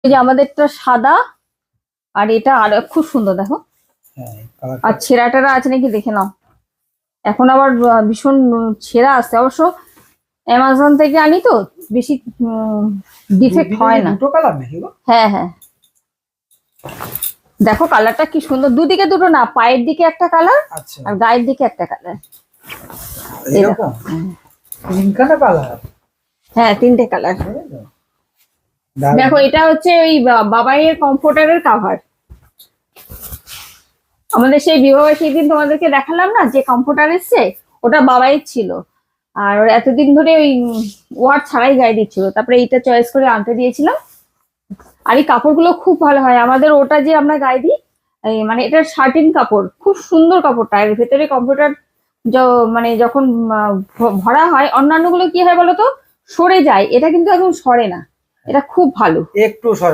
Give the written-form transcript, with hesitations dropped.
এই যে আমাদেরটা সাদা, আর এটা আর খুব সুন্দর দেখো। আর ছেঁড়া টেরা আছে নাকি দেখে নাও। এখন আবার ভীষণ ছেঁড়া আসছে, অবশ্য অ্যামাজন থেকে আনি তো বেশি ডিফেক্ট হয় না। হ্যাঁ হ্যাঁ, দেখো কালারটা কি সুন্দর, দুদিকে দুটো না, পায়ের দিকে একটা কালার আর গায়ের দিকে একটা কালার। হ্যাঁ, তিনটে কালার। দেখো এটা হচ্ছে ওই বাবাইয়ের কমফোর্টারের কাভার। আমাদের সেই বিবাহ সেই দিন তোমাদেরকে দেখালাম না যে কমফোর্টার এসছে, ওটা বাবাইয়ের ছিল। আর এতদিন ধরে ওই ওয়ার ছাড়াই গায়ে দিচ্ছিল, তারপরে এইটা চয়েস করে আনতে দিয়েছিলাম। আর এই কাপড়গুলো খুব ভালো হয় আমাদের, ওটা যে আমরা গায়ে দিই মানে এটা শার্টিন কাপড়, খুব সুন্দর কাপড়টা। এর ভেতরে কমফোর্টার মানে যখন ভরা হয়, অন্যান্য গুলো কি হয় বলতো সরে যায়, এটা কিন্তু একদম সরে না, এটা খুব ভালো। একটু সরে